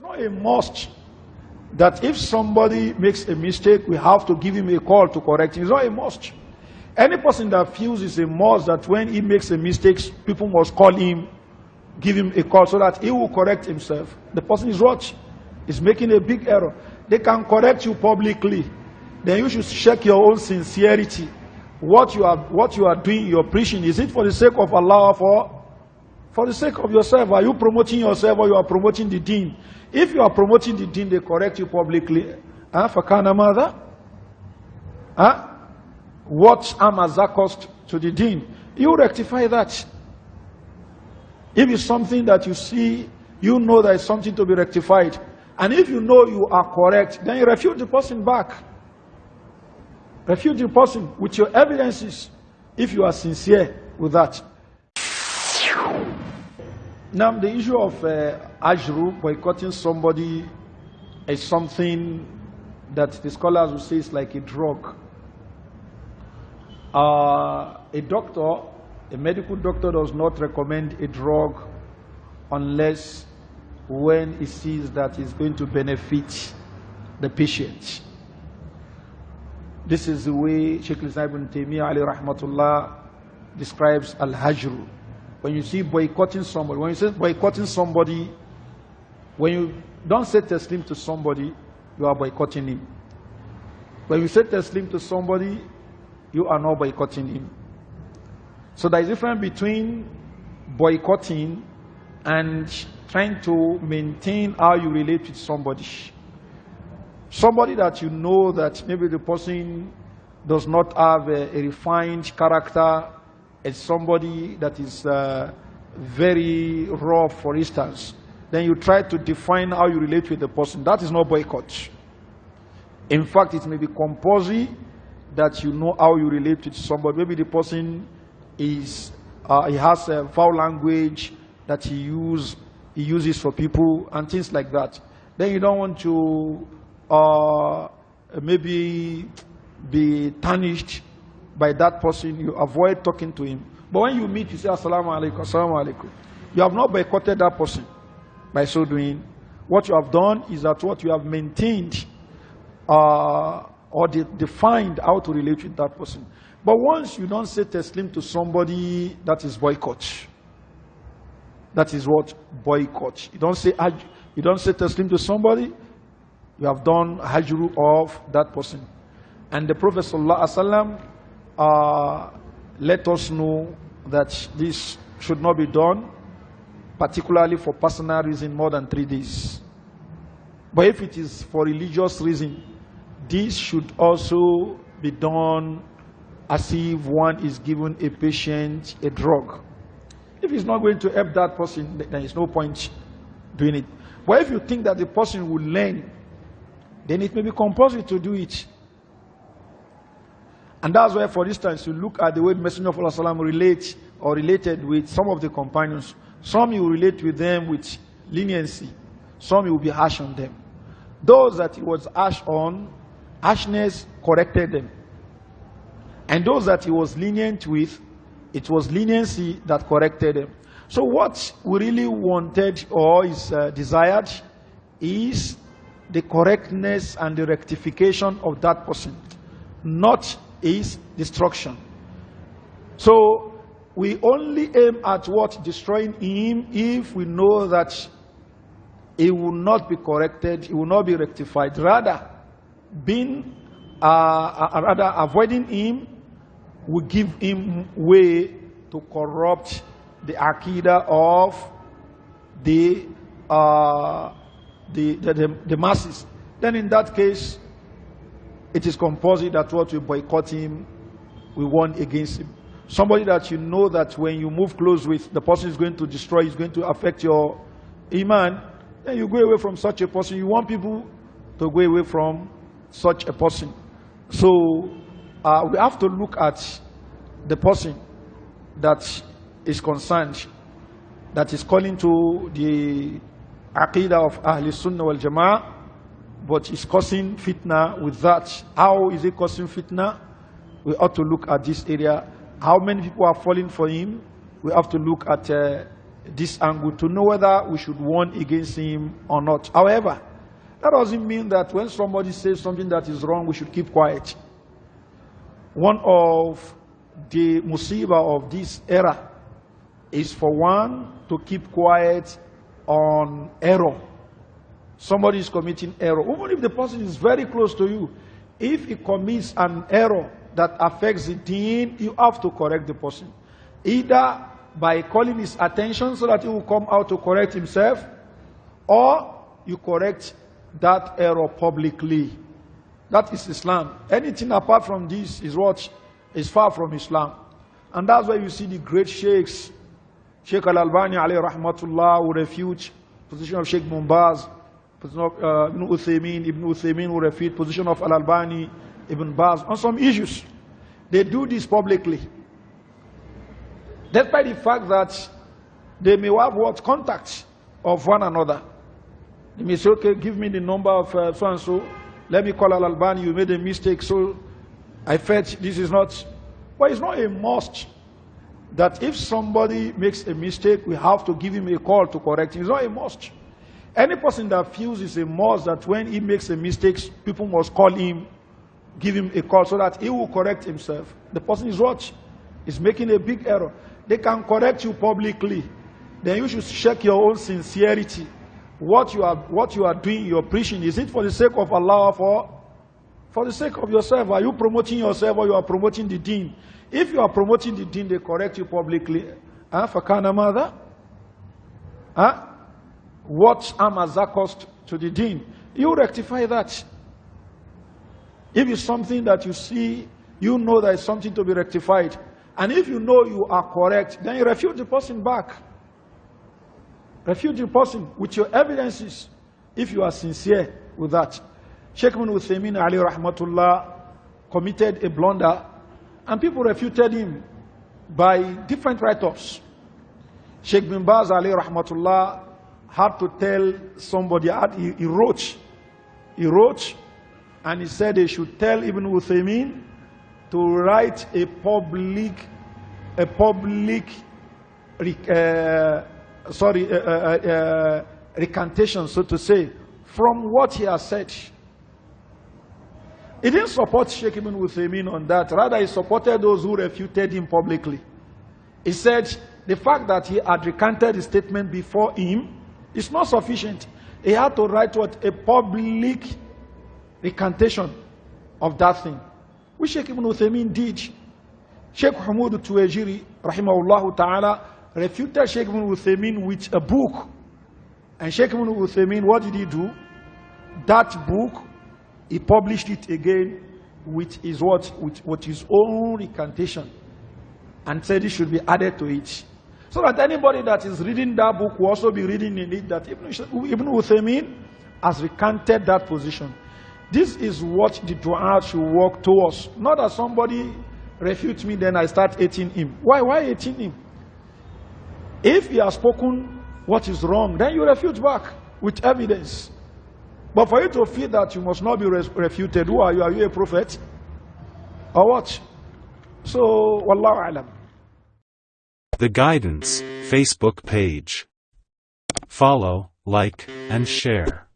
It's not a must that if somebody makes a mistake, we have to give him a call to correct him. It's not a must. Any person that feels it's a must that when he makes a mistake, people must call him, give him a call so that he will correct himself. The person is what? Is making a big error. They can correct you publicly. Then you should check your own sincerity. What you are doing, you're preaching, is it for the sake of Allah or for the sake of yourself? Are you promoting yourself or you are promoting the deen? If you are promoting the deen, they correct you publicly. Fakana mother? What harm has that cost to the deen? You rectify that. If it's something that you see, you know there is something to be rectified. And if you know you are correct, then you refute the person back. Refute the person with your evidences if you are sincere with that. Now, the issue of ajru, boycotting somebody, is something that the scholars will say is like a drug. A doctor, a medical doctor does not recommend a drug unless when he sees that it's going to benefit the patient. This is the way Sheikh Ibn Taymiyyah alayhi rahmatullah describes al-hajru. When you see boycotting somebody, when you say boycotting somebody, when you don't say taslim to somebody, you are boycotting him. When you say taslim to somebody, you are not boycotting him. So there is a difference between boycotting and trying to maintain how you relate with somebody. Somebody that you know that maybe the person does not have a refined character, as somebody that is very rough, for instance, then you try to define how you relate with the person. That is not boycott. In fact, it may be compulsory that you know how you relate with somebody. Maybe the person is he has a foul language that he uses for people and things like that. Then you don't want to maybe be tarnished by that person. You avoid talking to him. But when you meet, you say assalamu alaikum, assalamu alaikum. You have not boycotted that person by so doing. What you have done is that what you have maintained or defined how to relate with that person. But once you don't say taslim to somebody, that is boycott. That is what? Boycott. You don't say taslim to somebody, you have done hajru of that person. And the Prophet ﷺ let us know that this should not be done, particularly for personal reason, more than 3 days. But if it is for religious reason, this should also be done as if one is giving a patient a drug. If it's not going to help that person, then there's no point doing it. But if you think that the person will learn, then it may be compulsory to do it. And that's why, for instance, you look at the way the Messenger of Allah related with some of the companions. Some you relate with them with leniency. Some you will be harsh on them. Those that he was harsh on, harshness corrected them. And those that he was lenient with, it was leniency that corrected them. So what we really wanted or is desired is the correctness and the rectification of that person, not his destruction. So we only aim at what? Destroying him if we know that he will not be corrected, he will not be rectified. Rather, avoiding him will give him way to corrupt the aqidah of the masses. Then in that case, it is compulsory that what we boycott him, we warn against him. Somebody that you know that when you move close with, the person is going to destroy, is going to affect your iman, then you go away from such a person. You want people to go away from such a person. So we have to look at the person that is concerned, that is calling to the aqidah of Ahlul Sunnah wal Jama'ah, but is causing fitna with that. How is it causing fitna? We ought to look at this area. How many people are falling for him? We have to look at this angle to know whether we should warn against him or not. However, that doesn't mean that when somebody says something that is wrong, we should keep quiet. One of the musibah of this era is for one to keep quiet on error. Somebody is committing error. Even if the person is very close to you, if he commits an error that affects the deen, you have to correct the person. Either by calling his attention so that he will come out to correct himself, or you correct that error publicly. That is Islam. Anything apart from this is what is far from Islam. And that's why you see the great sheikhs. Sheikh Al-Albani alayhi rahmatullah will refute position of Sheikh Mumbaz, position of Ibn Uthaymin will refute position of Al-Albani, Ibn Baz on some issues. They do this publicly. Despite the fact that they may have what contact of one another. They may say, okay, give me the number of so and so. Let me call Al-Albani, you made a mistake, so I felt this is not. But it's not a must that if somebody makes a mistake, we have to give him a call to correct him. It's not a must. Any person that feels it's a must that when he makes a mistake, people must call him, give him a call so that he will correct himself. The person is what? Is making a big error. They can correct you publicly. Then you should check your own sincerity. What you are doing, you're preaching, is it for the sake of Allah or for the sake of yourself? Are you promoting yourself or you are promoting the deen? If you are promoting the deen, they correct you publicly. Fakana mother? What harm has that cost to the deen? You rectify that. If it's something that you see, you know there is something to be rectified. And if you know you are correct, then you refute the person back. Refute the person with your evidences if you are sincere with that. Sheikh Ibn Uthaymin alayhi rahmatullah committed a blunder and people refuted him by different write-ups. Sheikh bin Baz alayhi rahmatullah had to tell somebody, he wrote and he said they should tell Ibn Uthaymin to write a public recantation, so to say, from what he has said. He didn't support Sheikh Ibn Uthaymin on that. Rather, he supported those who refuted him publicly. He said the fact that he had recanted the statement before him is not sufficient. He had to write what? A public recantation of that thing, which Sheikh Ibn Uthaymin did. Sheikh Hamud Tuwajiri, rahimahullah ta'ala, refuted Sheikh Ibn Uthaymin with a book. And Sheikh Ibn Uthaymin, what did he do? That book, he published it again with his with his own recantation, and said it should be added to it. So that anybody that is reading that book will also be reading in it that Ibn Uthaymin has recanted that position. This is what the du'a should work towards. Not that somebody refutes me, then I start hating him. Why hating him? If he has spoken what is wrong, then you refute back with evidence. But for you to feel that you must not be refuted, who are you? Are you a prophet? Or what? So, wallahu alam. The Guidance Facebook page. Follow, like, and share.